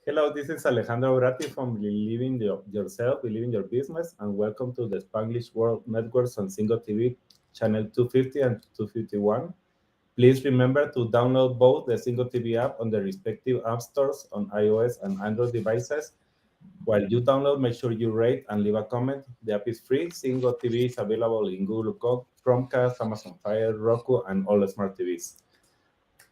Hello, this is Alejandro Bratti from Believing Yourself, Believing Your Business, and welcome to the Spanglish World Networks on Single TV, channel 250 and 251. Please remember to download both the Single TV app on the respective app stores on iOS and Android devices. While you download, make sure you rate and leave a comment. The app is free. Single TV is available in Google Chromecast, Amazon Fire, Roku, and all smart TVs.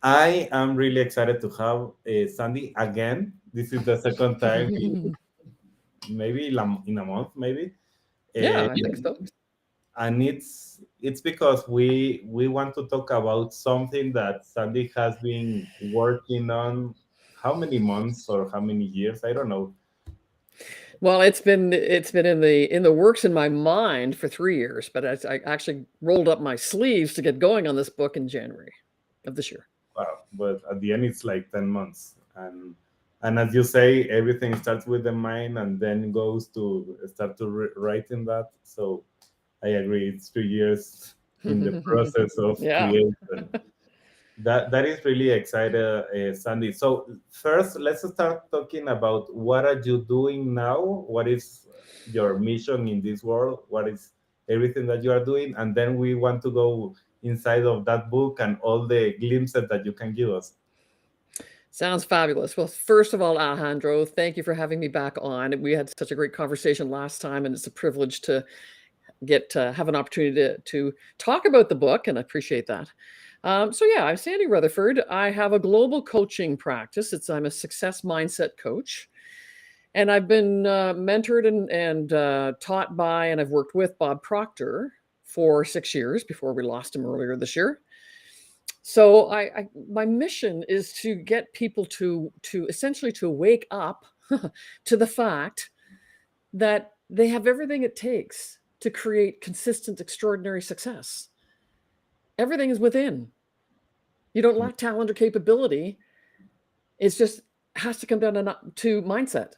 I am really excited to have Sandy again. This is the second time, maybe in a month, maybe. Yeah, Uh, I think so. and it's because we want to talk about something that Sandy has been working on. How many months or how many years? I don't know. Well, it's been in the works in my mind for 3 years, but I actually rolled up my sleeves to get going on this book in January of this year. Wow, but at the end, it's like 10 months, and as you say, everything starts with the mind, and then goes to start to writing that. So I agree. It's 2 years in the process of Yeah. creation. That is really exciting, Sandy. So first, let's start talking about what are you doing now? What is your mission in this world? What is everything that you are doing? And then we want to go inside of that book and all the glimpses that you can give us. Sounds fabulous. Well, first of all, Alejandro, thank you for having me back on. We had such a great conversation last time, and it's a privilege to get to have an opportunity to talk about the book, and I appreciate that. So yeah, I'm Sandy Rutherford. I have a global coaching practice. I'm a success mindset coach, and I've been mentored and taught by, and I've worked with Bob Proctor for 6 years before we lost him earlier this year. So my mission is to get people to essentially to wake up to the fact that they have everything it takes to create consistent, extraordinary success. Everything is within. You don't lack talent or capability. It's just has to come down to mindset.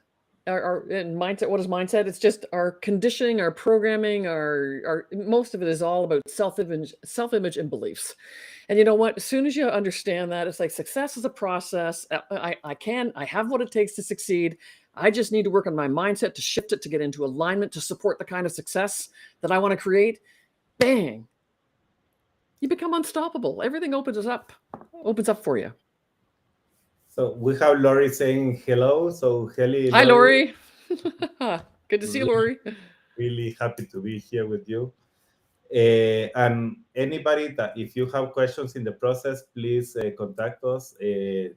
And mindset. What is mindset? It's just our conditioning, our programming, our most of it is all about self-image, and beliefs. And you know what? As soon as you understand that, it's like success is a process. I have what it takes to succeed. I just need to work on my mindset to shift it to get into alignment to support the kind of success that I want to create. Bang! You become unstoppable. Everything opens up for you. So we have Lori saying hello. So Helly, Hi, Lori, Lori. Good to see you, really, Lori. really happy to be here with you. And anybody that if you have questions in the process, please contact us.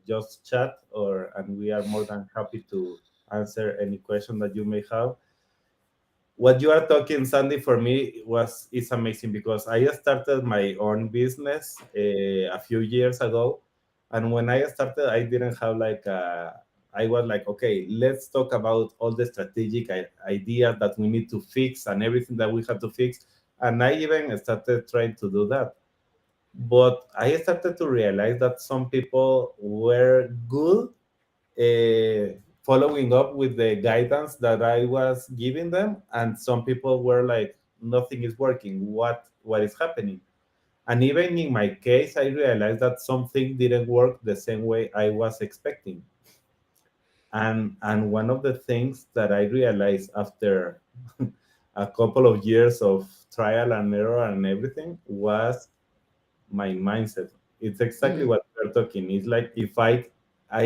Just chat, or and we are more than happy to answer any question that you may have. What you are talking, Sandy, for me was is amazing because I started my own business a few years ago, and when I started, I didn't have like a. I was like, okay, let's talk about all the strategic ideas that we need to fix and everything that we have to fix. And I even started trying to do that. But I started to realize that some people were good following up with the guidance that I was giving them, and some people were like, "Nothing is working. What is happening?" And even in my case, I realized that something didn't work the same way I was expecting. And one of the things that I realized after a couple of years of trial and error and everything was my mindset. It's exactly Mhm. what we're talking. It's like if I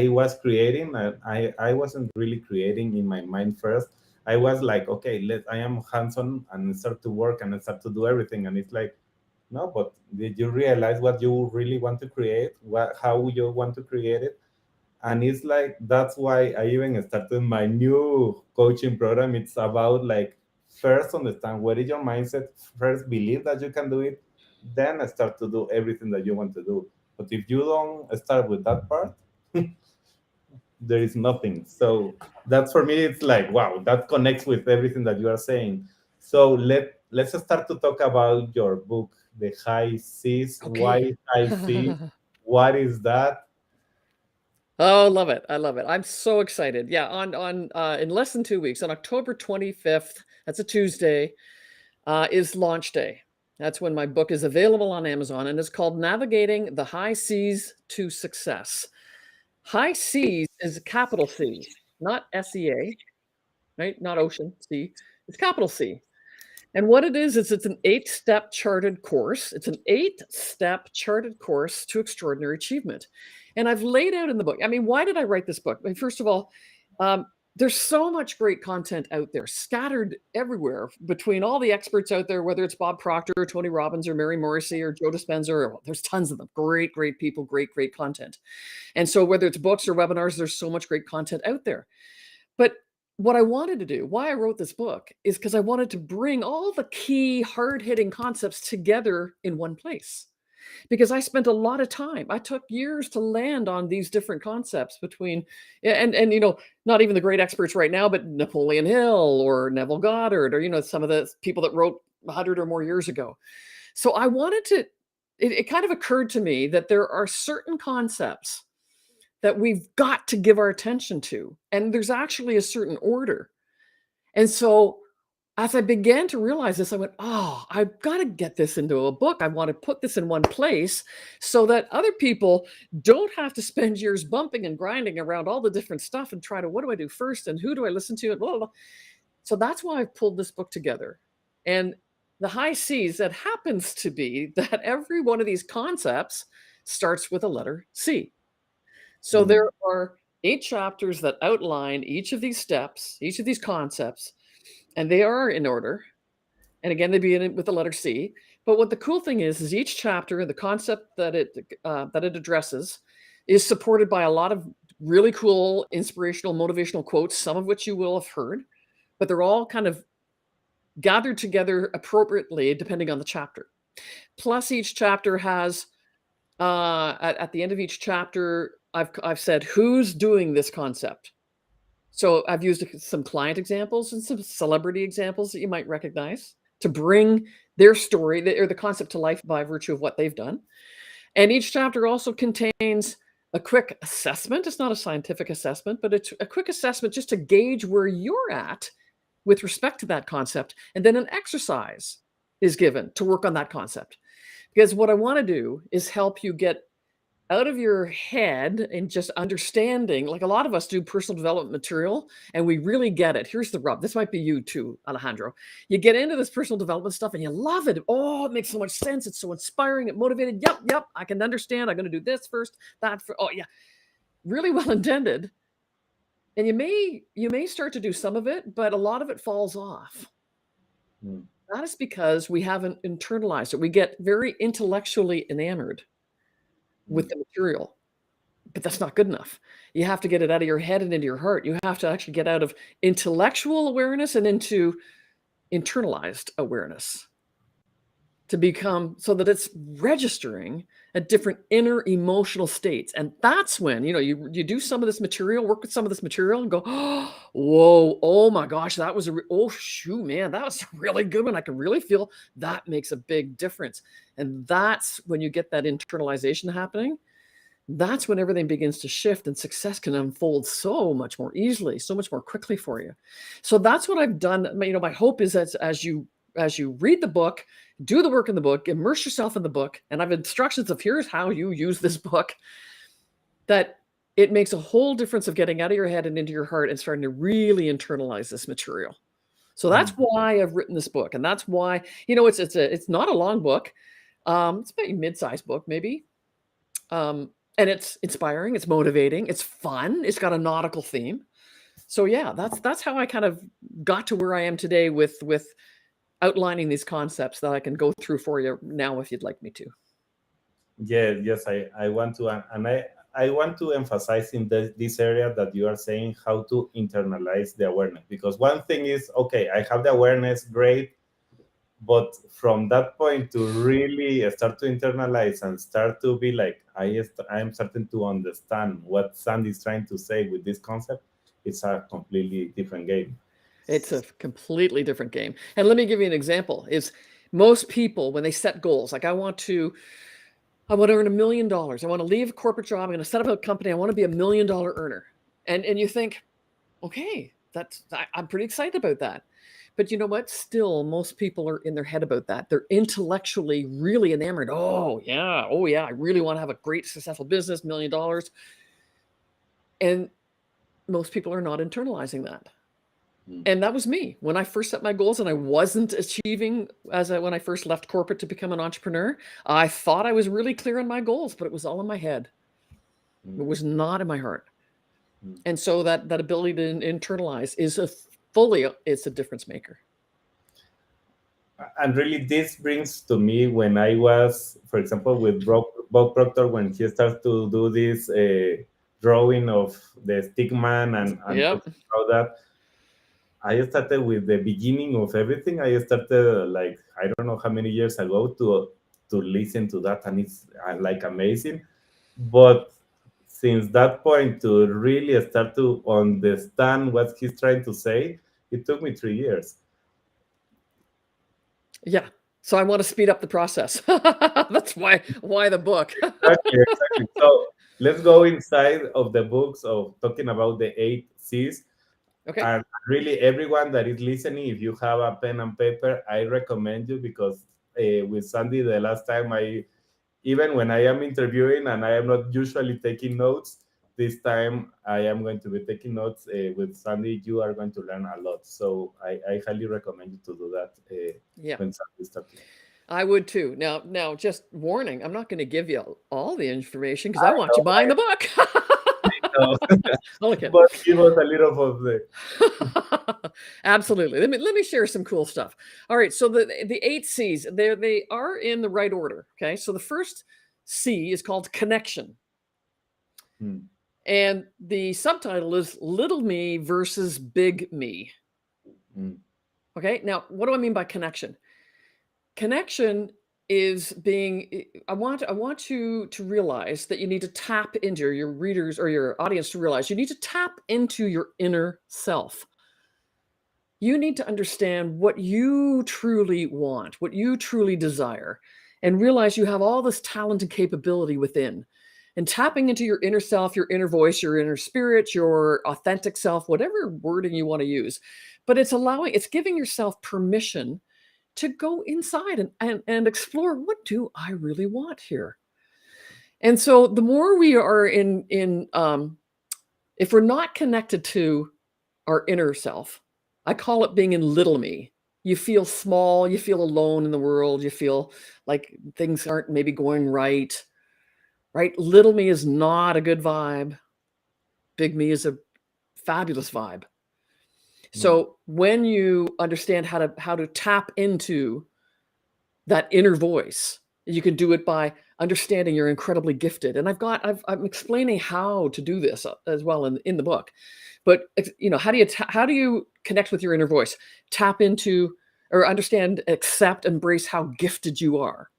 was creating, I wasn't really creating in my mind first. I was like, okay, let I am hands-on and start to work and start to do everything. And it's like, no, but did you realize what you really want to create? What how you want to create it? And it's like that's why I even started my new coaching program. It's about like first understand what is your mindset, first believe that you can do it, then start to do everything that you want to do. But if you don't start with that part, there is nothing. So that's for me, it's like wow, that connects with everything that you are saying. So let's start to talk about your book, The High Seas. Okay. Why high sea? What is that? Oh, love it. I love it. I'm so excited. Yeah, on in less than 2 weeks, on October 25th, that's a Tuesday, is launch day. That's when my book is available on Amazon, and it's called Navigating the High Seas to Success. High seas is a capital C. not SEA, right? Not ocean, sea. It's capital C. And what it is it's an 8-step charted course. It's an 8-step charted course to extraordinary achievement. And I've laid out in the book. I mean, why did I write this book? I mean, first of all, there's so much great content out there, scattered everywhere between all the experts out there, whether it's Bob Proctor or Tony Robbins or Mary Morrissey or Joe Dispenza, or there's tons of them. Great, great people, great content. And so whether it's books or webinars, there's so much great content out there. But what I wanted to do, why I wrote this book, is because I wanted to bring all the key hard-hitting concepts together in one place. Because I spent a lot of time. I took years to land on these different concepts between, and not even the great experts right now, but Napoleon Hill or Neville Goddard or some of the people that wrote 100 or more years ago. So I wanted to. It kind of occurred to me that there are certain concepts that we've got to give our attention to, and there's actually a certain order. And so as I began to realize this, I went, oh, I've got to get this into a book. I want to put this in one place so that other people don't have to spend years bumping and grinding around all the different stuff and try to, what do I do first? And who do I listen to? And blah, blah, blah. So that's why I've pulled this book together. And the high C's, that happens to be that every one of these concepts starts with a letter C. So there are 8 chapters that outline each of these steps, each of these concepts, and they are in order. And again, they begin with the letter C. But what the cool thing is each chapter, the concept that it addresses, is supported by a lot of really cool, inspirational, motivational quotes, some of which you will have heard, but they're all kind of gathered together appropriately depending on the chapter. Plus, each chapter has, at the end of each chapter, I've said who's doing this concept. So I've used some client examples and some celebrity examples that you might recognize to bring their story or the concept to life by virtue of what they've done. And each chapter also contains a quick assessment. It's not a scientific assessment, but it's a quick assessment just to gauge where you're at with respect to that concept. And then an exercise is given to work on that concept. Because what I want to do is help you get out of your head and just understanding, like a lot of us do personal development material and we really get it. Here's the rub. This might be you too, Alejandro. You get into this personal development stuff and you love it. Oh, it makes so much sense. It's so inspiring. It motivated. Yep. I can understand. I'm going to do this first, that for, oh yeah. Really well intended. And you may start to do some of it, but a lot of it falls off. That is because we haven't internalized it. We get very intellectually enamored with the material, but that's not good enough. You have to get it out of your head and into your heart. You have to actually get out of intellectual awareness and into internalized awareness to become, so that it's registering at different inner emotional states. And that's when, you do some of this material, work with some of this material and go, oh, whoa, oh my gosh, that was oh shoot, man, that was a really good one. I can really feel that makes a big difference. And that's when you get that internalization happening. That's when everything begins to shift and success can unfold so much more easily, so much more quickly for you. So that's what I've done. My hope is that as you read the book, do the work in the book, immerse yourself in the book, and I have instructions of here's how you use this book, that it makes a whole difference of getting out of your head and into your heart and starting to really internalize this material. So that's why I've written this book. And that's why, it's not a long book. It's maybe a mid-sized book, maybe. And it's inspiring, it's motivating, it's fun, it's got a nautical theme. So yeah, that's how I kind of got to where I am today with outlining these concepts that I can go through for you now if you'd like me to. Yes, I want to, and I want to emphasize in this area that you are saying how to internalize the awareness. Because one thing is, okay, I have the awareness, great, but from that point to really start to internalize and start to be like, I'm starting to understand what Sandy is trying to say with this concept, it's a completely different game. It's a completely different game. And let me give you an example. Is most people, when they set goals, like I want to earn $1 million. I want to leave a corporate job. I'm going to set up a company. I want to be $1 million earner. And you think, okay, I'm pretty excited about that. But you know what? Still, most people are in their head about that. They're intellectually really enamored. Oh yeah. I really want to have a great, successful business, $1 million. And most people are not internalizing that. Mm, And that was me when I first set my goals and I wasn't achieving when I first left corporate to become an entrepreneur. I thought I was really clear on my goals, but it was all in my head. It mm, was not in my heart. mm. And so that ability to internalize is it's a difference maker. And really, this brings to me when I was, for example, with Bob Proctor, when he starts to do this drawing of the stick man and Yep. talking about that. I started with the beginning of everything. I started like I don't know how many years ago to listen to that, and it's like amazing. But since that point to really start to understand what he's trying to say, it took me 3 years. Yeah. So I want to speed up the process. That's why the book. Exactly, exactly. So let's go inside of the books of talking about the 8 C's. Okay. And really, everyone that is listening, if you have a pen and paper, I recommend you because with Sandy, the last time even when I am interviewing and I am not usually taking notes, this time I am going to be taking notes with Sandy. You are going to learn a lot. So I highly recommend you to do that Yeah. when Sandy is talking. I would too. Now, just warning, I'm not going to give you all the information because I I want you know, buying the book. I know. Only kidding. But give us a little of the. Absolutely. Let me share some cool stuff. All right. So the 8 C's, they are in the right order. Okay. So the first C is called connection. Hmm, And the subtitle is Little Me versus Big Me. hmm, Okay. Now, what do I mean by connection? Connection is I want you to realize that you need to tap into your readers or your audience to realize you need to tap into your inner self. You need to understand what you truly want, what you truly desire, and realize you have all this talent and capability within. And tapping into your inner self, your inner voice, your inner spirit, your authentic self, whatever wording you want to use. But it's giving yourself permission to go inside and explore, what do I really want here? And so the more we are if we're not connected to our inner self, I call it being in little me. You feel small, you feel alone in the world, you feel like things aren't maybe going right, right? Little me is not a good vibe. Big me is a fabulous vibe. hmm, So when you understand how to tap into that inner voice, you can do it by understanding you're incredibly gifted. And I'm explaining how to do this as well in the book. But how do you connect with your inner voice? Tap into or understand, accept, embrace how gifted you are.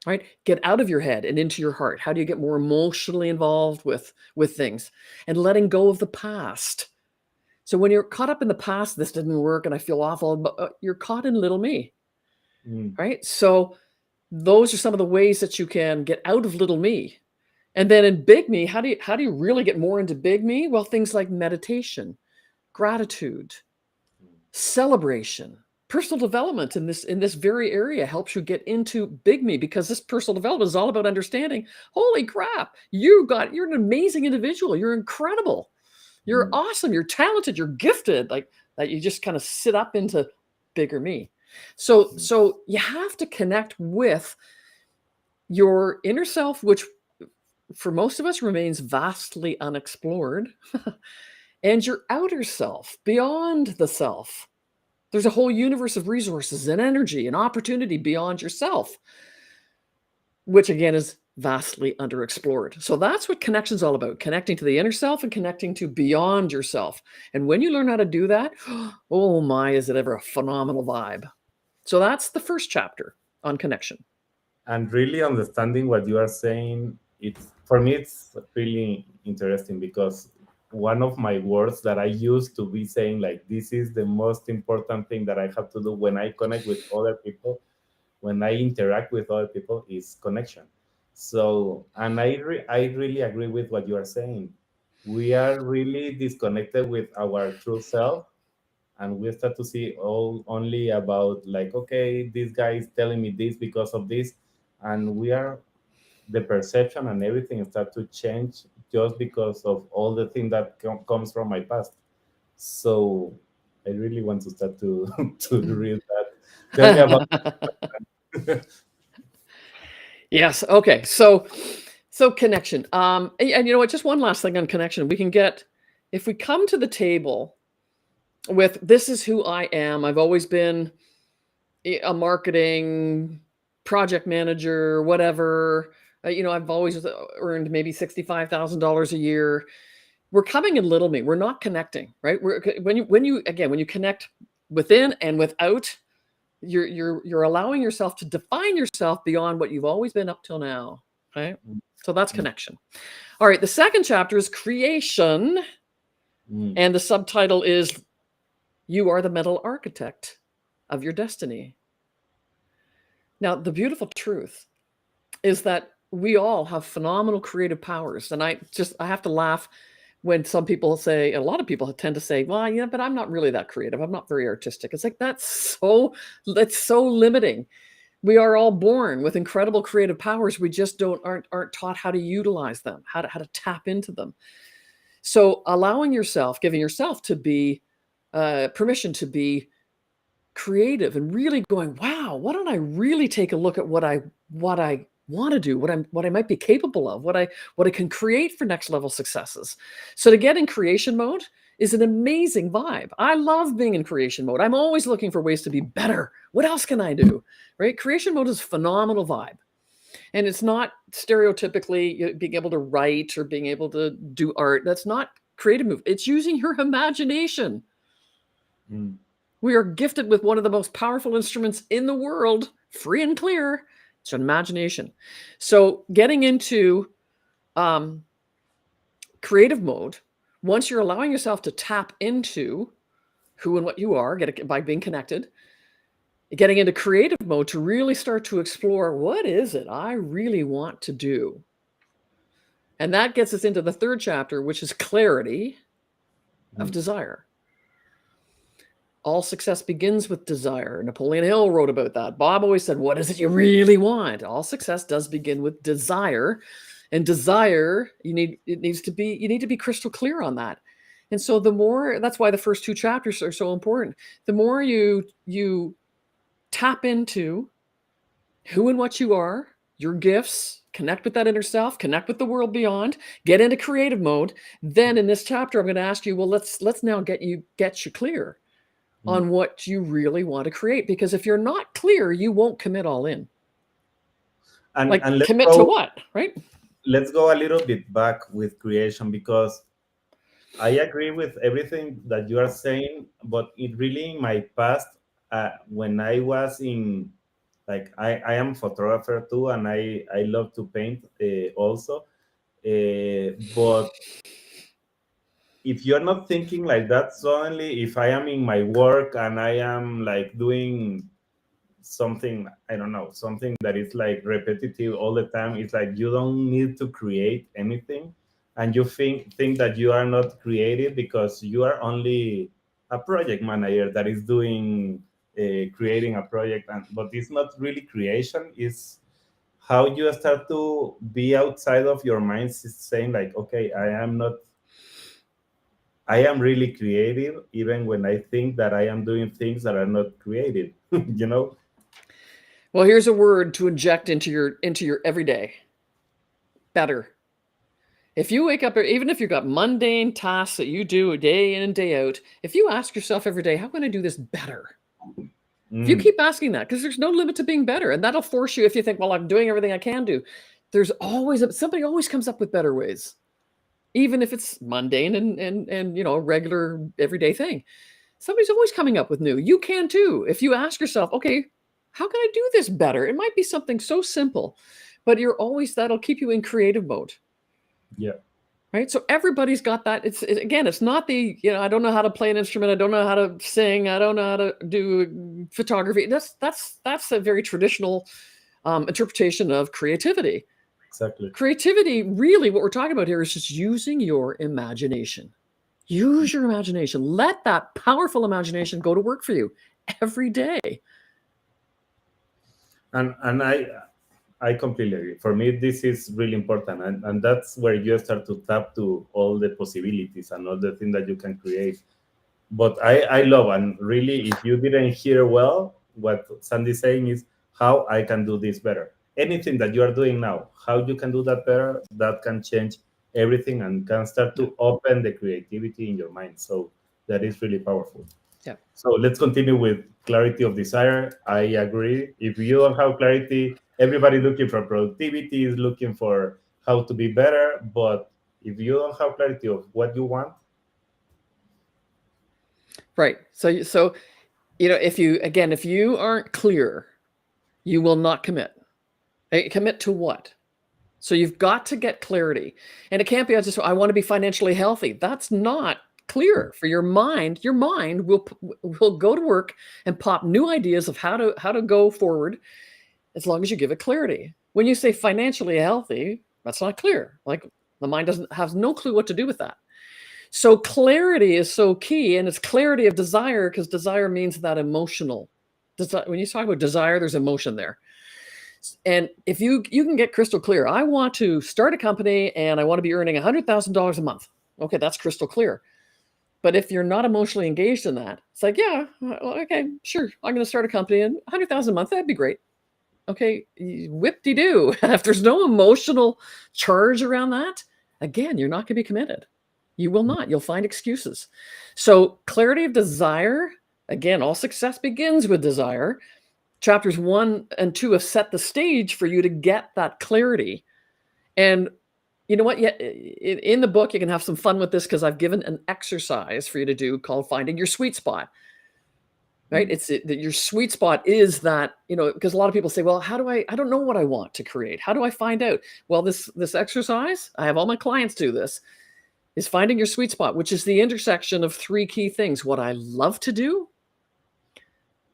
Right? Get out of your head and into your heart. How do you get more emotionally involved with things and letting go of the past? So when you're caught up in the past, this didn't work and I feel awful, but you're caught in little me, hmm, right? So those are some of the ways that you can get out of little me. And then in big me, how do you really get more into big me? Well, things like meditation, gratitude, celebration, personal development in this very area helps you get into big me, because this personal development is all about understanding, holy crap, you're an amazing individual. You're incredible. You're hmm, awesome. You're talented. You're gifted. Like that, you just kind of sit up into bigger me. So you have to connect with your inner self, which for most of us remains vastly unexplored, and your outer self, beyond the self. There's a whole universe of resources and energy and opportunity beyond yourself, which again is vastly underexplored. So that's what connection's all about, connecting to the inner self and connecting to beyond yourself. And when you learn how to do that, oh my, is it ever a phenomenal vibe. So that's the first chapter on connection. and really understanding what you are saying, it's for me it's really interesting because one of my words that I used to be saying like this is the most important thing that I have to do when I connect with other people, when I interact with other people, is connection. So and I really agree with what you are saying. We are really disconnected with our true self, and we start to see all only about like, okay, this guy is telling me this because of this, and we are the perception and everything start to change just because of all the thing that comes from my past. So I really want to start to to read that. Tell me about. Yes. Okay. So connection. And you know what? Just one last thing on connection. We can get, if we come to the table with, this is who I am. I've always been a marketing project manager, whatever. I've always earned maybe $65,000 a year. We're coming in little me. We're not connecting, right? When you connect within and without, you're allowing yourself to define yourself beyond what you've always been up till now. Okay. So that's Mm, connection. All right. The second chapter is creation. mm, And the subtitle is You Are the Mental Architect of Your Destiny. Now, the beautiful truth is that we all have phenomenal creative powers. And I have to laugh when some people say, a lot of people tend to say, well, yeah, but I'm not really that creative. I'm not very artistic. It's like, that's so limiting. We are all born with incredible creative powers. We just aren't taught how to utilize them, how to tap into them. So allowing yourself, giving yourself to be permission to be creative and really going, wow, why don't I really take a look at what I want to do, what I might be capable of, what I can create for next level successes. So to get in creation mode is an amazing vibe. I love being in creation mode. I'm always looking for ways to be better. What else can I do? Right? Creation mode is a phenomenal vibe. And it's not stereotypically being able to write or being able to do art. That's not creative move. It's using your imagination. mm. We are gifted with one of the most powerful instruments in the world, free and clear. It's an imagination. So getting into creative mode, once you're allowing yourself to tap into who and what you are, by being connected, getting into creative mode to really start to explore, what is it I really want to do? And that gets us into the third chapter, which is clarity of Mm. desire. All success begins with desire. Napoleon Hill wrote about that. Bob always said, what is it you really want? All success does begin with desire. And desire, you need to be crystal clear on that. And so that's why the first two chapters are so important. The more you tap into who and what you are, your gifts, connect with that inner self, connect with the world beyond, get into creative mode. Then in this chapter, I'm going to ask you, well, let's now get you clear Mm. on what you really want to create. Because if you're not clear, you won't commit all in. And Like, and let's commit to go what, right? let's go a little bit back with creation, because I agree with everything that you are saying, but it really in my past, when I was in, like, I am photographer too, and I love to paint also. But if you're not thinking like that, suddenly if I am in my work and I am like doing something, I don't know, something that is like repetitive all the time, it's like you don't need to create anything, and you think that you are not creative because you are only a project manager that is doing creating a project, and but it's not really creation. It's how you start to be outside of your mind, saying like, okay, I am really creative, even when I think that I am doing things that are not creative. you know Well, here's a word to inject into your everyday: better. If you wake up, even if you've got mundane tasks that you do day in and day out, if you ask yourself every day, how can I do this better? If you Mm, keep asking that, because there's no limit to being better, and that'll force you, if you think, well, I'm doing everything I can do, somebody always comes up with better ways, even if it's mundane and a regular everyday thing. Somebody's always coming up with new. You can too. If you ask yourself, okay, how can I do this better? It might be something so simple, but that'll keep you in creative mode. yeah, Right. So everybody's got that. Again, it's not I don't know how to play an instrument. I don't know how to sing. I don't know how to do photography. That's a very traditional interpretation of creativity. exactly. Creativity, really, what we're talking about here is just using your imagination. Use your imagination. Let that powerful imagination go to work for you every day. And I completely agree. For me, this is really important, and that's where you start to tap to all the possibilities and all the things that you can create. But I love, and really, if you didn't hear well, what Sandy's saying is how I can do this better. Anything that you are doing now, how you can do that better, that can change everything and can start Yeah. to open the creativity in your mind. So that is really powerful. Yeah. So let's continue with clarity of desire. I agree. If you don't have clarity, everybody looking for productivity is looking for how to be better. But if you don't have clarity of what you want, Right. So if you aren't clear, you will not commit. Commit to what? So you've got to get clarity. And it can't be just, I want to be financially healthy. That's not clear for your mind. Your mind will go to work and pop new ideas of how to go forward as long as you give it clarity. When you say financially healthy, that's not clear. Like the mind has no clue what to do with that. So clarity is so key, and it's clarity of desire, because desire means that emotional. When you talk about desire, there's emotion there. And if you can get crystal clear, I want to start a company and I want to be earning $100,000 a month. Okay, that's crystal clear. But if you're not emotionally engaged in that, it's like, yeah, okay, sure, I'm going to start a company and 100,000 a month, that'd be great. Okay, whip-de-doo. If there's no emotional charge around that, again, you're not going to be committed. You will not. You'll find excuses. So clarity of desire, again, all success begins with desire. Chapters 1 and 2 have set the stage for you to get that clarity. And you know what? Yeah, in the book, you can have some fun with this, because I've given an exercise for you to do called finding your sweet spot. Right? Your sweet spot is that, because a lot of people say, well, I don't know what I want to create. How do I find out? Well, this exercise, I have all my clients do this, is finding your sweet spot, which is the intersection of 3 key things: what I love to do,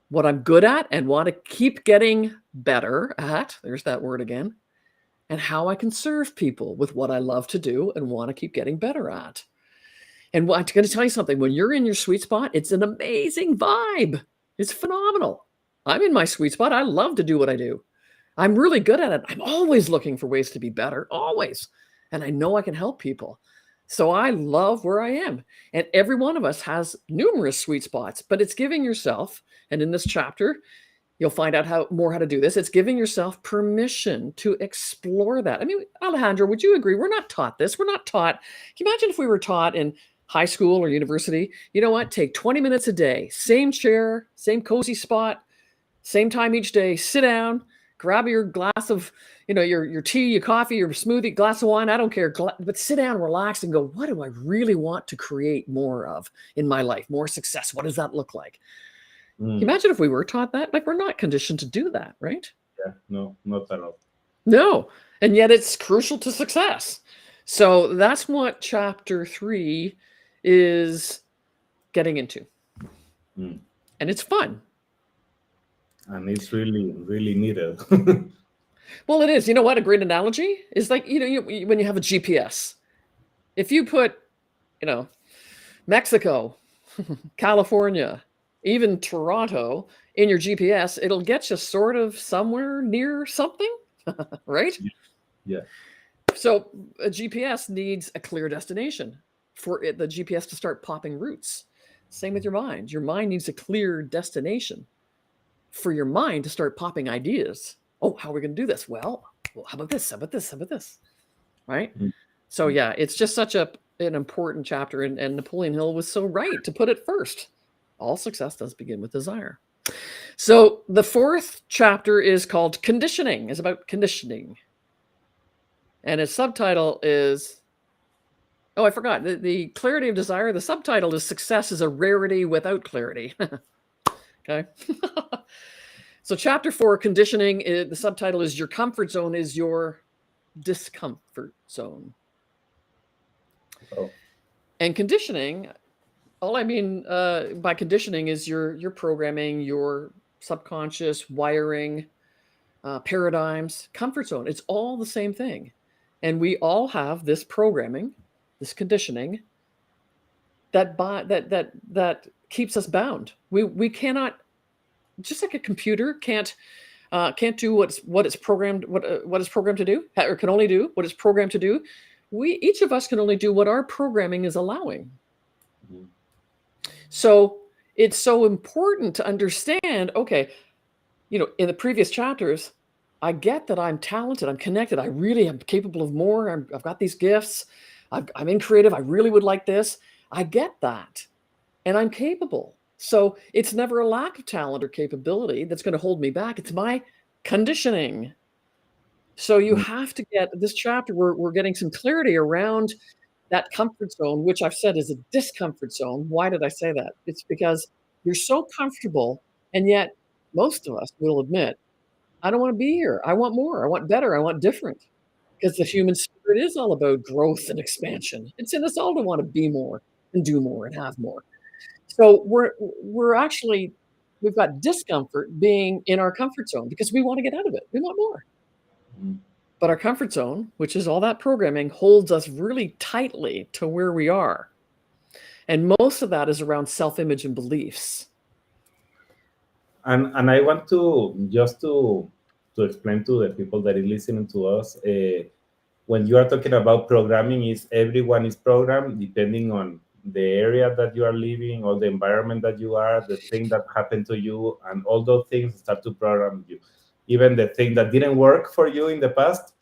what I'm good at and want to keep getting better at, there's that word again, and how I can serve people with what I love to do and want to keep getting better at. And I'm going to tell you something, when you're in your sweet spot, it's an amazing vibe. It's phenomenal. I'm in my sweet spot. I love to do what I do. I'm really good at it. I'm always looking for ways to be better, always. And I know I can help people. So I love where I am. And every one of us has numerous sweet spots, but it's giving yourself, and in this chapter, you'll find out how to do this. It's giving yourself permission to explore that. I mean, Alejandro, would you agree? We're not taught this. We're not taught. Can you imagine if we were taught in high school or university? You know what? Take 20 minutes a day, same chair, same cozy spot, same time each day, sit down, grab your glass of, your tea, your coffee, your smoothie, glass of wine, I don't care, but sit down, relax, and go, what do I really want to create more of in my life? More success. What does that look like? Imagine if we were taught that. Like, we're not conditioned to do that, right? yeah, no, not at all. No. And yet it's crucial to success. So that's what chapter 3 is getting into. And it's fun. And it's really, really needed. Well, it is. You know what? A great analogy is like, when you have a GPS. If you put, Mexico, California, even Toronto in your GPS, it'll get you sort of somewhere near something, right? Yeah. So a GPS needs a clear destination for the GPS to start popping routes. Same with your mind. Your mind needs a clear destination for your mind to start popping ideas. Oh, how are we going to do this? Well, how about this? How about this? How about this? Right? So yeah, it's just such an important chapter, and Napoleon Hill was so right to put it first. All success does begin with desire. So the 4th chapter is called Conditioning. It's about conditioning. And its subtitle is, oh, I forgot, the clarity of desire. The subtitle is Success is a Rarity Without Clarity. Okay. So chapter 4, Conditioning, the subtitle is Your Comfort Zone is Your Discomfort Zone. Oh. And conditioning, all I mean by conditioning is your programming, your subconscious wiring, paradigms, comfort zone. It's all the same thing. And we all have this programming, this conditioning that keeps us bound. We cannot, just like a computer can't can't do what it's programmed what it's programmed to do, or can only do what it's programmed to do. We each of us can only do what our programming is allowing. Mm. So it's so important to understand, okay, in the previous chapters, I get that I'm talented, I'm connected, I really am capable of more. I've got these gifts, I'm in creative, I really would like this. I get that, and I'm capable. So it's never a lack of talent or capability that's going to hold me back. It's my conditioning. So you Mm. have to get this chapter, we're getting some clarity around that comfort zone, which I've said is a discomfort zone. Why did I say that? It's because you're so comfortable, and yet most of us will admit, I don't want to be here. I want more. I want better. I want different. Because the human spirit is all about growth and expansion. It's in us all to want to be more and do more and have more. So we're actually we've got discomfort being in our comfort zone because we want to get out of it. We want more. Mm. But our comfort zone, which is all that programming, holds us really tightly to where we are. And most of that is around self-image and beliefs. And I want to just to explain to the people that is listening to us, when you are talking about programming, is everyone is programmed depending on the area that you are living or the environment that you are, the thing that happened to you, and all those things start to program you. Even the thing that didn't work for you in the past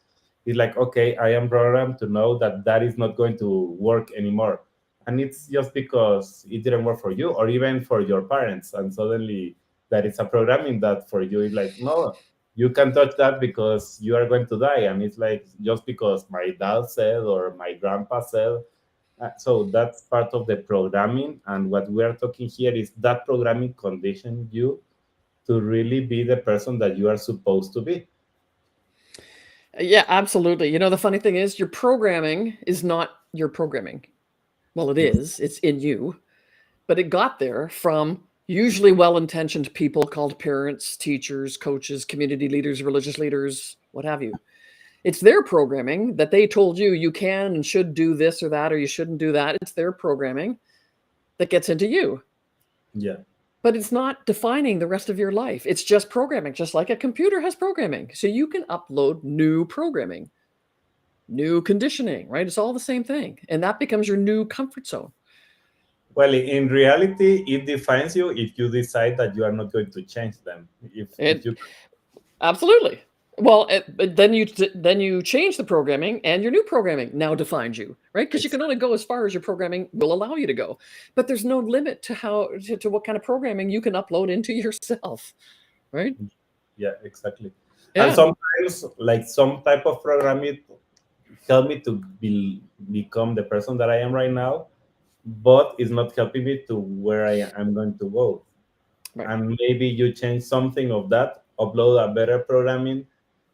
is like, okay, I am programmed to know that that is not going to work anymore, and it's just because it didn't work for you or even for your parents, and suddenly that is a programming that for you is like, no, you can touch that because you are going to die. And it's like, just because my dad said or my grandpa said. So that's part of the programming, and what we are talking here is that programming condition you to really be the person that you are supposed to be. Yeah, absolutely. The funny thing is, your programming is not your programming. Well, it is, it's in you, but it got there from usually well intentioned people called parents, teachers, coaches, community leaders, religious leaders, what have you. It's their programming that they told you you can and should do this or that, or you shouldn't do that. It's their programming that gets into you. Yeah. But it's not defining the rest of your life. It's just programming, just like a computer has programming. So you can upload new programming, new conditioning, right? It's all the same thing. And that becomes your new comfort zone. Well, in reality, it defines you if you decide that you are not going to change them. If It you absolutely. Well, but then you change the programming, and your new programming now defines you, right? Because you can only go as far as your programming will allow you to go. But there's no limit to to what kind of programming you can upload into yourself, right? Yeah, exactly. And Yeah, sometimes, like some type of programming help me to become the person that I am right now, but it's not helping me to where am going to go. right. And maybe you change something of that, upload a better programming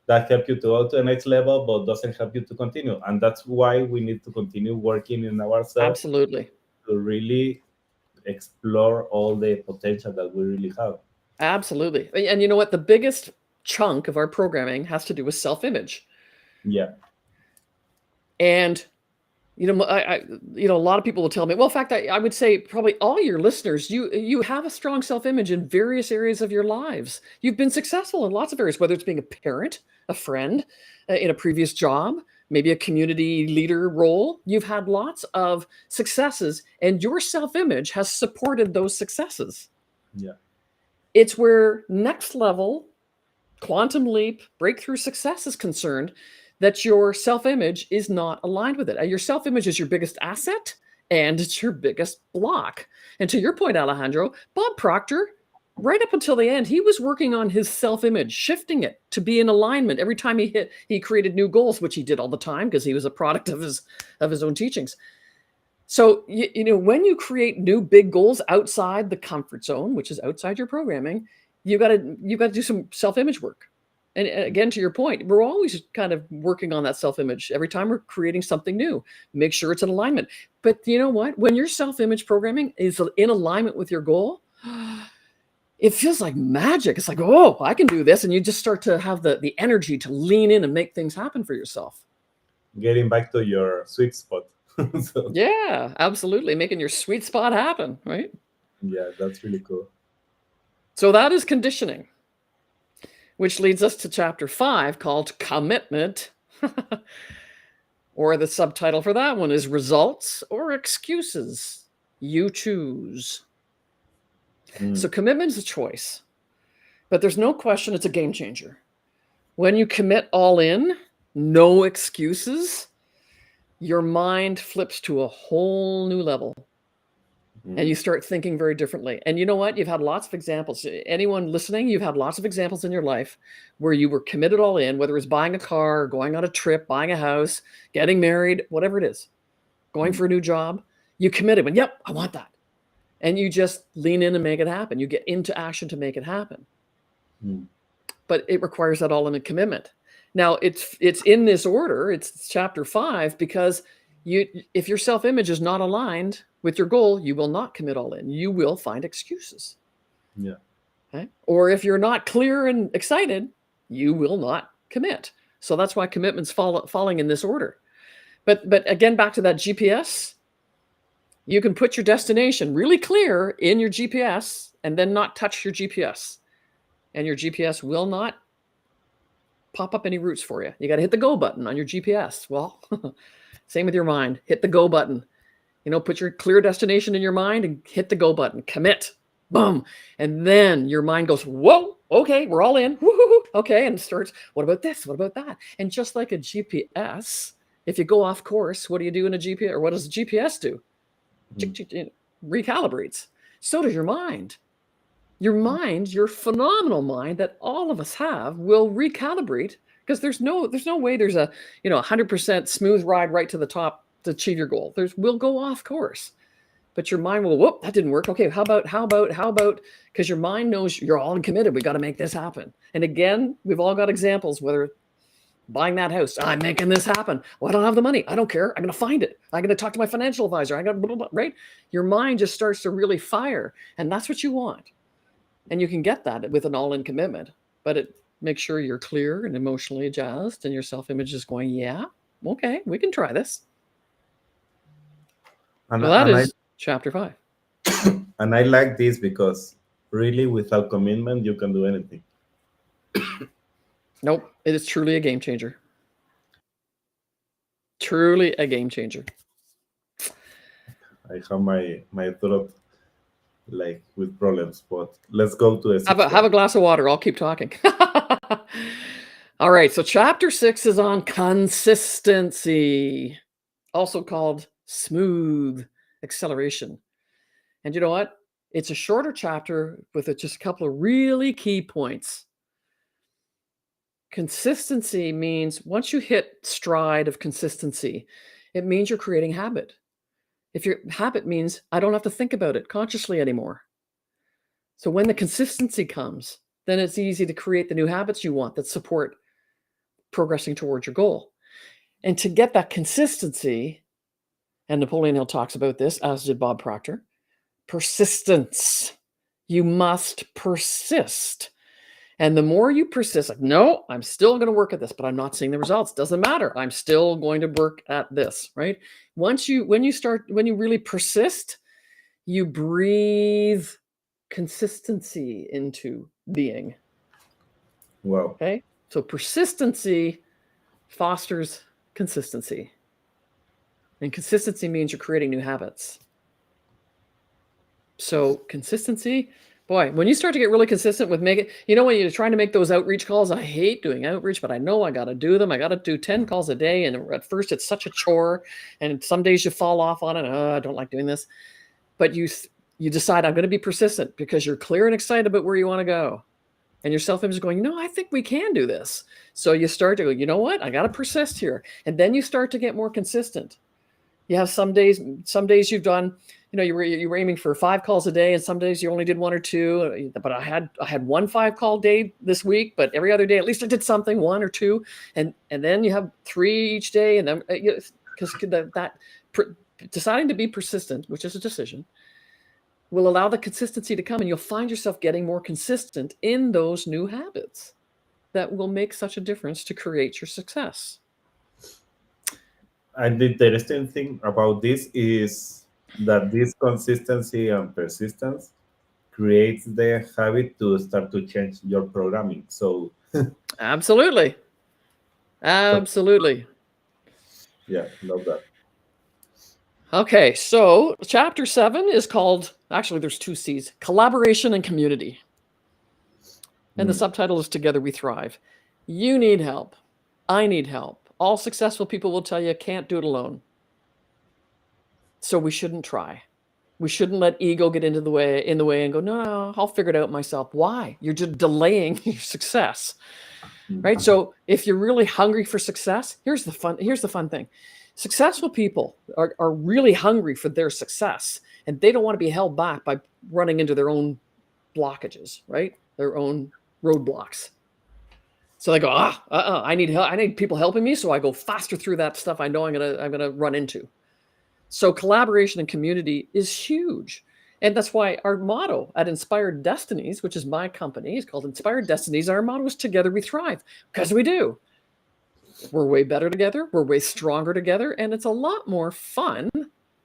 that help you to go to the next level, but doesn't help you to continue. And that's why we need to continue working in ourselves Absolutely. to really explore all the potential that we really have. Absolutely. And you know what? The biggest chunk of our programming has to do with self-image. Yeah. And a lot of people will tell me, well, in fact, I would say probably all your listeners, you have a strong self-image in various areas of your lives. You've been successful in lots of areas, whether it's being a parent, a friend, in a previous job, maybe a community leader role. You've had lots of successes, and your self-image has supported those successes. Yeah. It's where next level, quantum leap, breakthrough success is concerned, that your self image is not aligned with it. Your self image is your biggest asset and it's your biggest block. And to your point, Alejandro, Bob Proctor, right up until the end, he was working on his self image, shifting it to be in alignment. Every time he created new goals, which he did all the time because he was a product of his own teachings. So, when you create new big goals outside the comfort zone, which is outside your programming, you got to do some self-image work. And again, to your point, we're always kind of working on that self-image every time we're creating something new. Make sure it's in alignment. But you know what? When your self-image programming is in alignment with your goal, it feels like magic. It's like, oh, I can do this, and you just start to have the energy to lean in and make things happen for yourself. Getting back to your sweet spot. So, Yeah, absolutely. Making your sweet spot happen, right? yeah, that's really cool. So that is conditioning. which leads us to chapter 5 called Commitment. Or the subtitle for that one is Results or Excuses. You choose. So commitment is a choice, but there's no question it's a game changer. When you commit all in, no excuses, your mind flips to a whole new level. And you start thinking very differently. And you know what? You've had lots of examples. Anyone listening, you've had lots of examples in your life where you were committed all in, whether it's buying a car, going on a trip, buying a house, getting married, whatever it is, going for a new job. You committed when, yep, I want that. And you just lean in and make it happen. You get into action to make it happen. But it requires that all in a commitment. Now, it's in this order. It's chapter 5 because if your self-image is not aligned with your goal, you will not commit all in. You will find excuses. Yeah. Okay? Or if you're not clear and excited, you will not commit. So that's why commitment's falling in this order. But again, back to that GPS, you can put your destination really clear in your GPS and then not touch your GPS. And your GPS will not pop up any routes for you. You got to hit the go button on your GPS. Well, same with your mind. Hit the go button. Put your clear destination in your mind and hit the go button. Commit. Boom. And then your mind goes, whoa, okay, we're all in. Woo-hoo-hoo. Okay. And starts, what about this? What about that? And just like a GPS, if you go off course, what do you do in a GPS? Or what does the GPS do? Recalibrates. So does your mind. Your mind, your phenomenal mind that all of us have, will recalibrate because there's no way there's a 100% smooth ride right to the top to achieve your goal. We'll go off course, but your mind will, whoop, that didn't work. Okay, how about? Because your mind knows you're all committed. We got to make this happen. And again, we've all got examples. Whether buying that house, I'm making this happen. Well, I don't have the money. I don't care. I'm going to find it. I'm going to talk to my financial advisor. I got blah, blah, blah, right. Your mind just starts to really fire, and that's what you want. And you can get that with an all-in commitment, but it makes sure you're clear and emotionally jazzed and your self-image is going, yeah, okay, we can try this. And that is chapter 5. And I like this because really without commitment, you can do anything. Nope, it is truly a game changer. Truly a game changer. I have my throat like with problems, but let's go to the have a glass of water. I'll keep talking. All right, so chapter 6 is on consistency, also called smooth acceleration. And you know what? It's a shorter chapter with just a couple of really key points. Consistency means once you hit stride of consistency, it means you're creating habit. If your habit means I don't have to think about it consciously anymore. So when the consistency comes, then it's easy to create the new habits you want that support progressing towards your goal. And to get that consistency, and Napoleon Hill talks about this, as did Bob Proctor, persistence. You must persist. And the more you persist, like, no, I'm still going to work at this, but I'm not seeing the results. Doesn't matter. I'm still going to work at this, right? When you really persist, you breathe consistency into being. Wow. Okay. So persistency fosters consistency. And consistency means you're creating new habits. So consistency, boy, when you start to get really consistent with when you're trying to make those outreach calls, I hate doing outreach, but I know I got to do them. I got to do 10 calls a day. And at first it's such a chore. And some days you fall off on it. Oh, I don't like doing this. But you decide I'm going to be persistent because you're clear and excited about where you want to go. And your self-image is going, I think we can do this. So you start to go, you know what? I got to persist here. And then you start to get more consistent. You have some days you've done, you were aiming for 5 calls a day, and some days you only did 1 or 2. But I had 1 5-call day this week, but every other day at least I did something, 1 or 2, and then you have 3 each day, and then because deciding to be persistent, which is a decision, will allow the consistency to come, and you'll find yourself getting more consistent in those new habits that will make such a difference to create your success. And the interesting thing about this is that this consistency and persistence creates the habit to start to change your programming. So Absolutely. So Absolutely. yeah, love that. Okay, so chapter 7 is called, actually, there's two C's, collaboration and community. And the Mm. subtitle is Together We Thrive. You need help. I need help. All successful people will tell you can't do it alone. So we shouldn't try. We shouldn't let ego get into the way and go, no, I'll figure it out myself. Why? You're just delaying your success. Right? Mm. So if you're really hungry for success, here's the fun thing. Successful people are really hungry for their success, and they don't want to be held back by running into their own blockages, right? Their own roadblocks. So they go, I need help. I need people helping me, so I go faster through that stuff I know I'm gonna run into. So collaboration and community is huge. And that's why our motto at Inspired Destinies, which is my company, is called Inspired Destinies. Our motto is Together We Thrive, because we do. We're way better together. We're way stronger together. And it's a lot more fun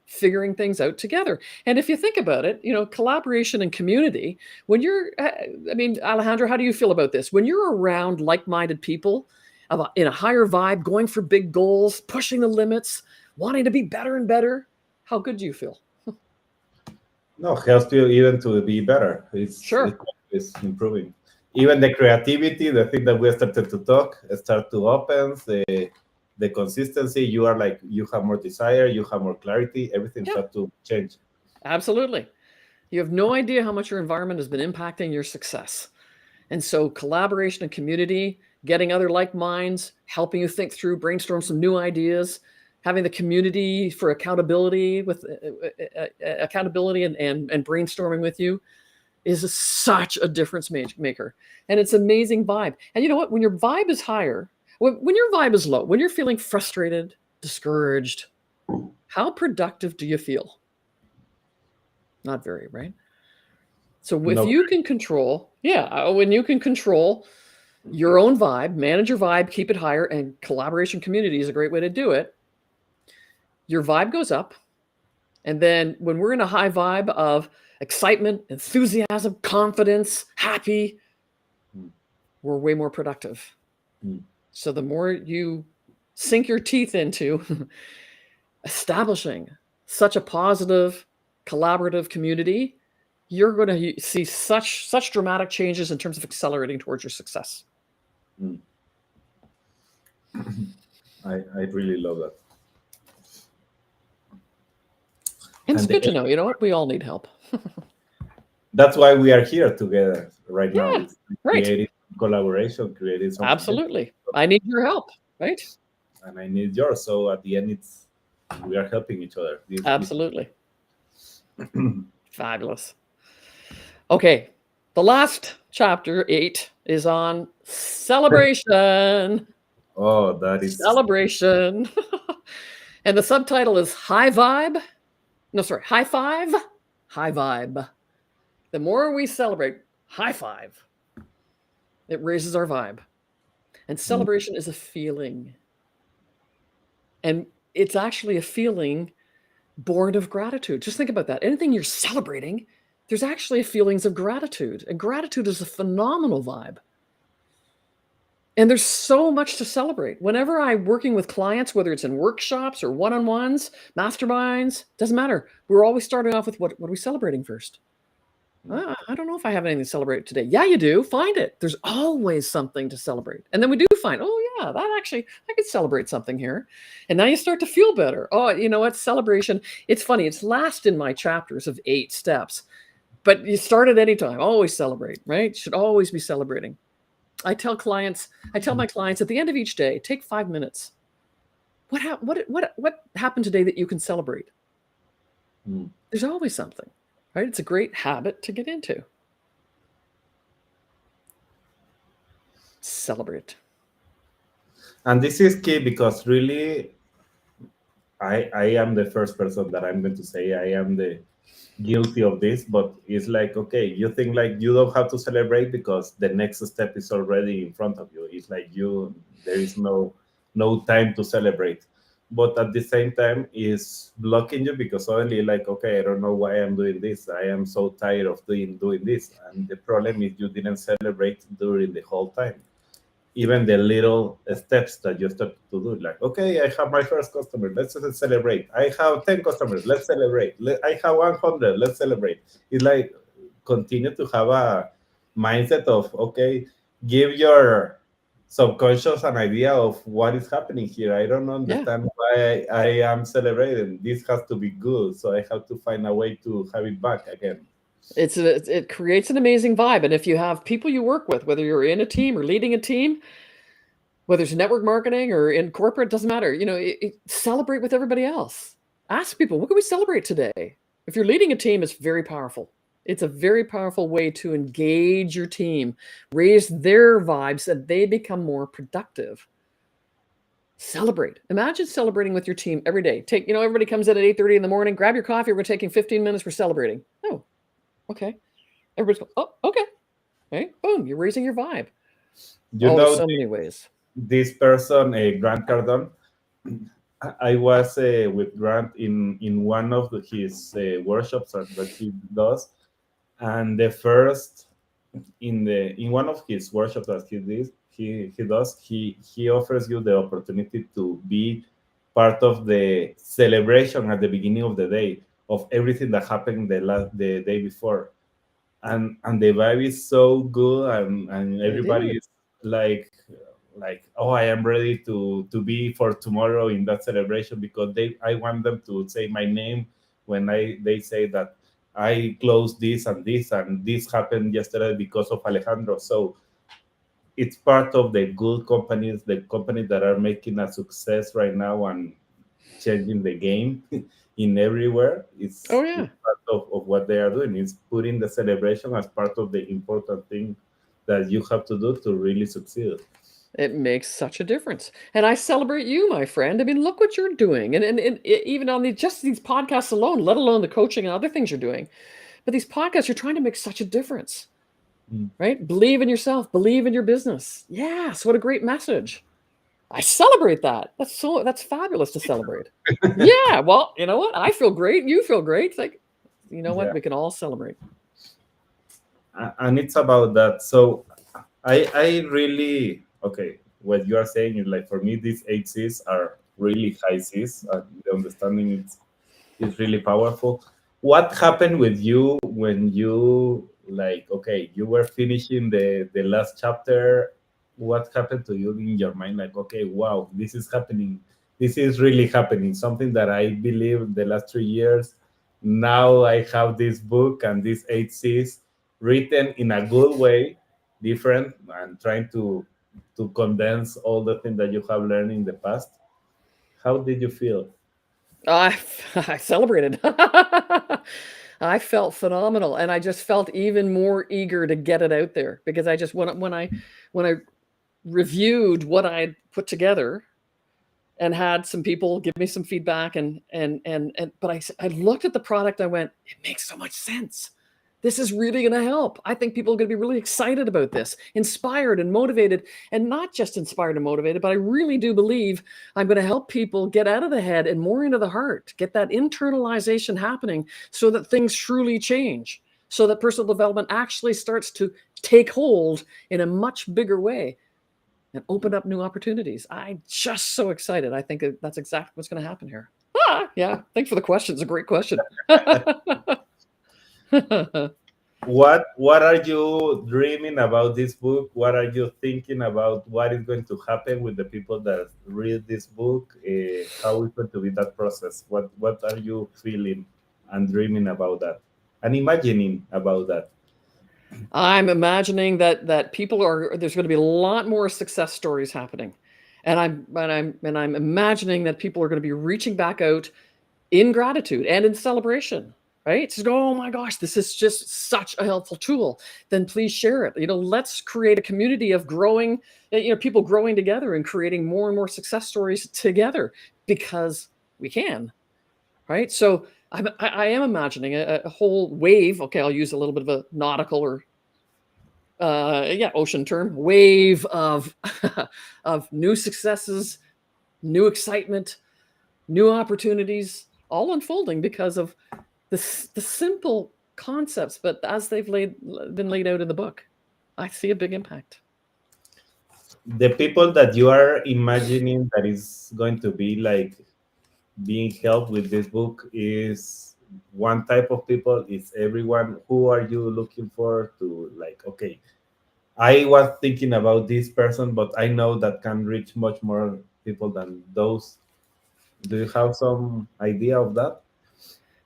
figuring things out together. And if you think about it, collaboration and community, when you're, I mean, Alejandro, how do you feel about this? When you're around like-minded people in a higher vibe, going for big goals, pushing the limits, wanting to be better and better, how good do you feel? No, helps you even to be better. Sure. It's improving. Even the creativity, the thing that we started to talk, start to open the consistency. You are like you have more desire, you have more clarity. Everything Yeah, start to change. absolutely. You have no idea how much your environment has been impacting your success. And so collaboration and community, getting other like minds, helping you think through, brainstorm some new ideas, having the community for accountability accountability and brainstorming with you is such a difference maker. And it's amazing vibe. And you know what? When your vibe is higher, when your vibe is low, when you're feeling frustrated, discouraged, how productive do you feel? Not very, right? So if No, you can control, when you can control your own vibe, manage your vibe, keep it higher, and collaboration community is a great way to do it. Your vibe goes up. And then when we're in a high vibe of excitement, enthusiasm, confidence, happy, mm, we're way more productive. mm, So the more you sink your teeth into establishing such a positive, collaborative community, you're going to see such dramatic changes in terms of accelerating towards your success. mm. I really love that. And it's And good to know, you know what? We all need help. that's why we are here together right now. Yeah, It's right. creating collaboration, creating something new, Absolutely. I need your help, right? and I need yours. So at the end, it's we are helping each other. This Absolutely. Fabulous. Okay. The last chapter, 8, is on celebration. oh, that is Celebration. And the subtitle is High Vibe. No, sorry, High Five. High Vibe. The more we celebrate, high five, it raises our vibe. And mm, celebration is a feeling. And it's actually a feeling born of gratitude. Just think about that. Anything you're celebrating, there's actually feelings of gratitude. And gratitude is a phenomenal vibe. And there's so much to celebrate. Whenever I'm working with clients, whether it's in workshops or one-on-ones, masterminds, doesn't matter. We're always starting off with what are we celebrating first? I don't know if I have anything to celebrate today. Yeah, you do. Find it. There's always something to celebrate. And then we do find, oh, yeah, I could celebrate something here. And now you start to feel better. Oh, you know what? Celebration. It's funny. It's last in my chapters of 8 steps. But you start at any time. Always celebrate, right? Should always be celebrating. I tell my clients at the end of each day, take 5 minutes. What happened today that you can celebrate? mm. There's always something, right? It's a great habit to get into. Celebrate. And this is key because really, I am the first person that I'm going to say I am the guilty of this, but it's like okay, you think like you don't have to celebrate because the next step is already in front of you. It's like there is no time to celebrate, but at the same time is blocking you because suddenly like okay, I don't know why I'm doing this. I am so tired of doing this, and the problem is you didn't celebrate during the whole time. even the little steps that you start to do, like, okay, I have my first customer, let's celebrate. I have 10 customers, let's celebrate. I have 100, let's celebrate. It's like continue to have a mindset of, okay, give your subconscious an idea of what is happening here. I don't Yeah. understand why I am celebrating. This has to be good, so I have to find a way to have it back again. It creates an amazing vibe. And if you have people you work with, whether you're in a team or leading a team, whether it's network marketing or in corporate, doesn't matter. Celebrate with everybody else. Ask people, what can we celebrate today? If you're leading a team, it's very powerful. It's a very powerful way to engage your team, raise their vibes so that they become more productive. Celebrate. Imagine celebrating with your team every day. Everybody comes in at 8:30 in the morning, grab your coffee, we're taking 15 minutes, we're celebrating. Oh, okay. Everybody's going, oh, okay. Okay. Boom, you're raising your vibe. You Oh, there's know, so many ways. this person, Grant Cardone, I was with Grant in one of his workshops that he does, and the first in one of his workshops that he offers you the opportunity to be part of the celebration at the beginning of the day of everything that happened the day before, and the vibe is so good, and It everybody is. is like oh, I am ready to be for tomorrow in that celebration, because I want them to say my name when they say that I closed this and this happened yesterday because of Alejandro. So it's part of the good companies, the companies that are making a success right now and changing the game in everywhere. Oh, It's yeah. part of what they are doing. It's putting the celebration as part of the important thing that you have to do to really succeed. It makes such a difference. And I celebrate you, my friend. I mean, look what you're doing. And even on just these podcasts alone, let alone the coaching and other things you're doing. But these podcasts, you're trying to make such a difference, Mm. right? Believe in yourself, believe in your business. Yes, what a great message. I celebrate that. That's fabulous to celebrate. Yeah, well, you know what? I feel great. You feel great. It's like, you know what? Yeah, We can all celebrate. and it's about that. So I really, okay. What you are saying is like, for me, these 8 C's are really high C's. The understanding is really powerful. What happened with you when you, like, okay, you were finishing the last chapter? What happened to you in your mind? Like, okay, wow, this is happening. This is really happening. Something that I believe the last 3 years. Now I have this book and these 8 C's written in a good way, different, and trying to condense all the things that you have learned in the past. How did you feel? I I celebrated. I felt phenomenal, and I just felt even more eager to get it out there because I just when I reviewed what I'd put together and had some people give me some feedback and but I looked at the product, I went, it makes so much sense. This is really going to help. I think people are going to be really excited about this, inspired and motivated, and not just inspired and motivated, but I really do believe I'm going to help people get out of the head and more into the heart, get that internalization happening so that things truly change, so that personal development actually starts to take hold in a much bigger way and open up new opportunities. I'm just so excited. I think that's exactly what's going to happen here. Yeah. Thanks for the question. It's a great question. What are you dreaming about this book? What are you thinking about what is going to happen with the people that read this book? How is going to be that process? What are you feeling and dreaming about that and imagining about that? I'm imagining that people are there's going to be a lot more success stories happening. And I'm imagining that people are going to be reaching back out in gratitude and in celebration, right? To go, oh my gosh, this is just such a helpful tool. Then please share it. Let's create a community of growing, people growing together and creating more and more success stories together because we can, right? So I am imagining a whole wave. Okay, I'll use a little bit of a nautical or yeah, ocean term, wave of of new successes, new excitement, new opportunities, all unfolding because of the simple concepts, but as they've been laid out in the book, I see a big impact. the people that you are imagining that is going to be like being helped with this book is one type of people, is everyone? Who are you looking for to, like, okay, I was thinking about this person, but I know that can reach much more people than those? Do you have some idea of that?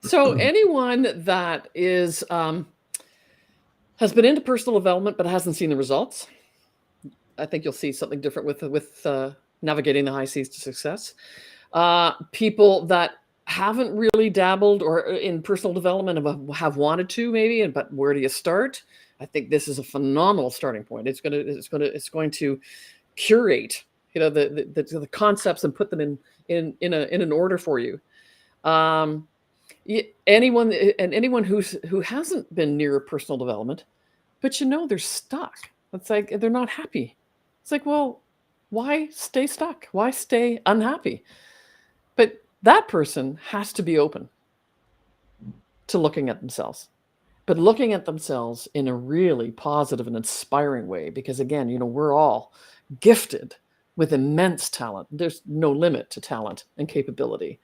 So anyone that is has been into personal development but hasn't seen the results, I think you'll see something different with navigating the high seas to success. People that haven't really dabbled or in personal development have wanted to maybe, but where do you start? I think this is a phenomenal starting point. It's going to curate, the concepts and put them in an order for you. Um, anyone who hasn't been near personal development, but they're stuck. It's like they're not happy. It's like, well, why stay stuck? Why stay unhappy? But that person has to be open to looking at themselves, but looking at themselves in a really positive and inspiring way. Because again, we're all gifted with immense talent. There's no limit to talent and capability.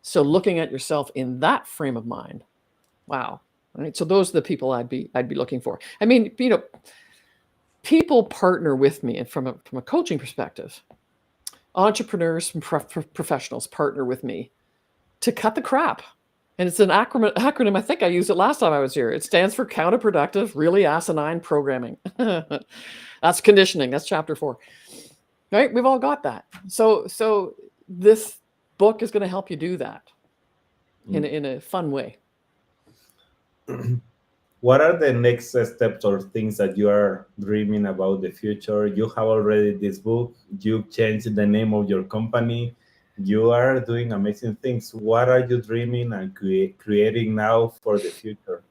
So looking at yourself in that frame of mind, wow. Right. So those are the people I'd be looking for. I mean, people partner with me, and from a coaching perspective, entrepreneurs and professionals partner with me to cut the crap. And it's an acronym. I think I used it last time I was here. It stands for counterproductive, really asinine programming. That's conditioning. That's chapter 4. Right? We've all got that. So this book is going to help you do that in a fun way. What are the next steps or things that you are dreaming about the future? You have already this book, you changed the name of your company, you are doing amazing things. What are you dreaming and creating now for the future?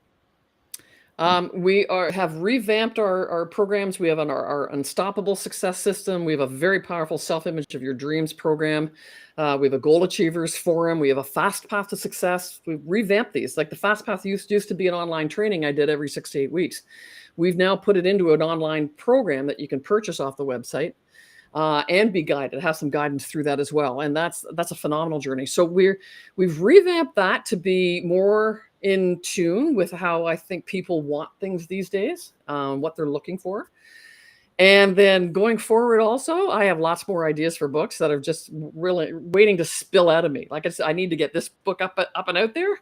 We have revamped our programs. We have our Unstoppable Success System. We have a very powerful Self-Image of Your Dreams program. We have a Goal Achievers Forum. We have a Fast Path to Success. We've revamped these. Like the Fast Path used to be an online training I did every 6 to 8 weeks. We've now put it into an online program that you can purchase off the website and be guided. Have some guidance through that as well. And that's a phenomenal journey. So we've revamped that to be more in tune with how I think people want things these days, what they're looking for. And then going forward also, I have lots more ideas for books that are just really waiting to spill out of me. Like I said, I need to get this book up and out there.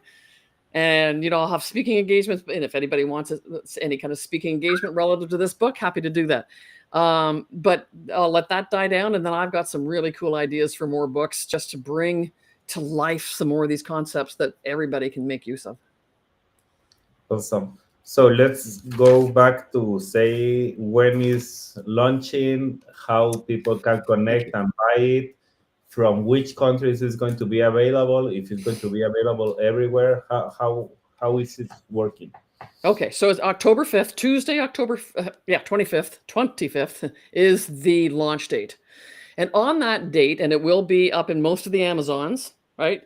And, I'll have speaking engagements. And if anybody wants any kind of speaking engagement relative to this book, happy to do that. But I'll let that die down. And then I've got some really cool ideas for more books just to bring to life some more of these concepts that everybody can make use of. Awesome. So let's go back to say when is launching, how people can connect and buy it, from which countries is going to be available, if it's going to be available everywhere, how is it working? Okay, so it's October 5th, Tuesday, 25th is the launch date. And on that date, and it will be up in most of the Amazons, right?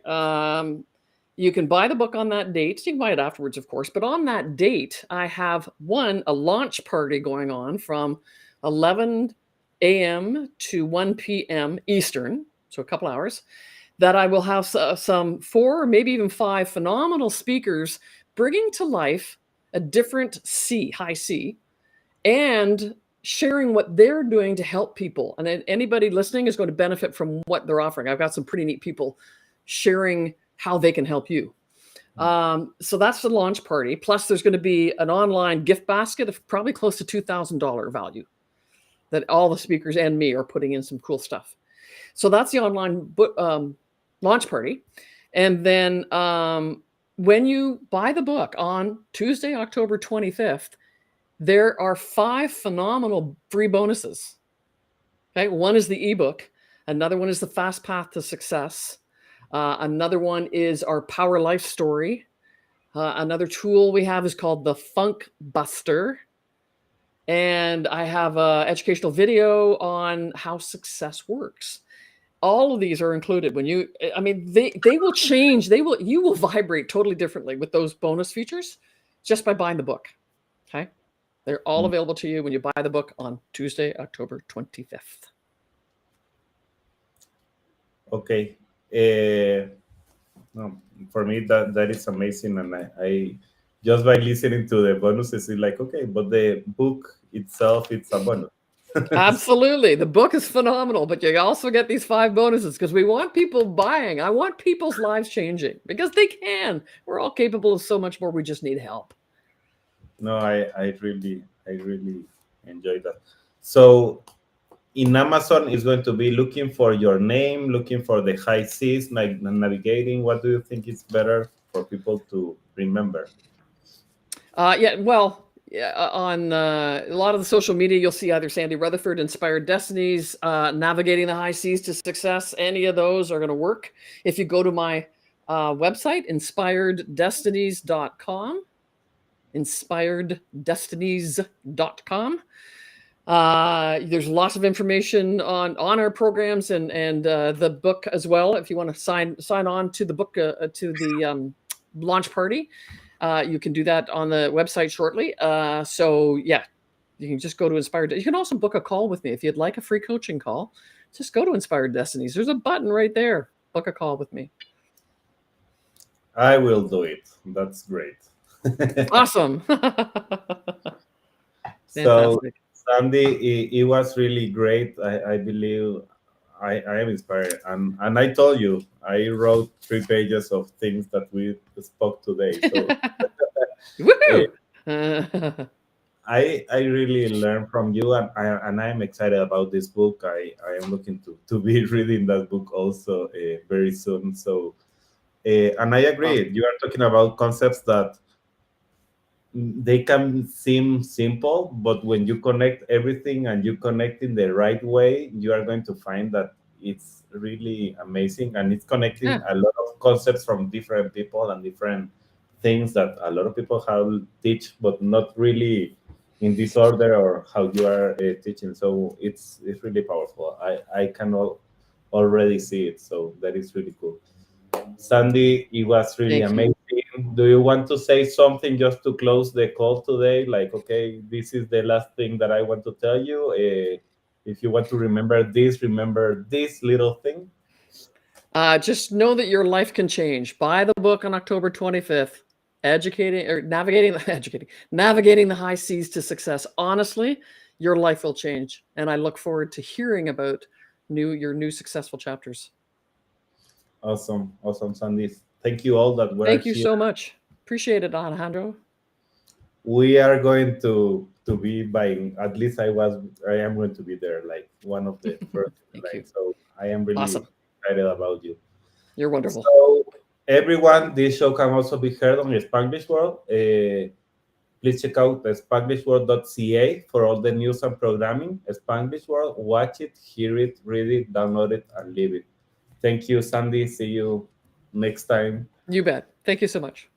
You can buy the book on that date. You can buy it afterwards, of course. But on that date, I have a launch party going on from 11 a.m. to 1 p.m. Eastern, so a couple hours, that I will have some 4 or maybe even 5 phenomenal speakers bringing to life a different high C, and sharing what they're doing to help people. And anybody listening is going to benefit from what they're offering. I've got some pretty neat people sharing how they can help you. So that's the launch party. Plus, there's going to be an online gift basket of probably close to $2,000 value that all the speakers and me are putting in some cool stuff. So that's the online launch party. And then when you buy the book on Tuesday, October 25th, there are 5 phenomenal free bonuses. Okay, one is the ebook. Another one is the Fast Path to Success. Another one is our Power Life Story. Another tool we have is called the Funk Buster. And I have an educational video on how success works. All of these are included when they will change. You will vibrate totally differently with those bonus features just by buying the book. Okay. They're all available to you when you buy the book on Tuesday, October 25th. Okay. No, for me that is amazing, and I just by listening to the bonuses, it's like okay, but the book itself, it's a bonus. Absolutely. The book is phenomenal, but you also get these 5 bonuses because we want people buying. I want people's lives changing because they can. We're all capable of so much more. We just need help. No, I really enjoy that. So in Amazon is going to be looking for your name, looking for the high seas, like navigating. What do you think is better for people to remember? Yeah, well, on a lot of the social media, you'll see either Sandy Rutherford, Inspired Destinies, Navigating the High Seas to Success. Any of those are going to work. If you go to my website, inspireddestinies.com, inspireddestinies.com. There's lots of information on our programs and the book as well. If you want to sign on to the book to the launch party, you can do that on the website shortly. So yeah, you can just go to Inspired. You can also book a call with me if you'd like a free coaching call. Just go to Inspired Destinies. There's a button right there. Book a call with me. I will do it. That's great. Awesome. So, Fantastic. Sandy, it was really great. I believe I am inspired. And I told you, I wrote 3 pages of things that we spoke today. So eh, Woohoo! I really learned from you, and I am excited about this book. I am looking to be reading that book also very soon. So, and I agree. Awesome. You are talking about concepts that they can seem simple, but when you connect everything and you connect in the right way, you are going to find that it's really amazing, and it's connecting Yeah. a lot of concepts from different people and different things that a lot of people have teach, but not really in this order or how you are teaching. So it's really powerful. I can already see it. So that is really cool. Sandy, it was really Thank you. amazing. Do you want to say something just to close the call today? Like, okay, this is the last thing that I want to tell you. If you want to remember this little thing. Just know that your life can change. Buy the book on October 25th. Educating or navigating navigating the high seas to success. Honestly, your life will change, and I look forward to hearing about your new successful chapters. Awesome, awesome, Sandy. Thank you all that were Thank you here. so much. Appreciate it, Alejandro. We are going to be buying. At least I am going to be there, like one of the first in the Thank line. you. So I am really Awesome. excited about you. You're wonderful. So everyone, this show can also be heard on Spanglish World. Please check out spanglishworld.ca for all the news and programming. Spanglish World, watch it, hear it, read it, download it, and live it. Thank you, Sandy. See you next time. You bet. Thank you so much.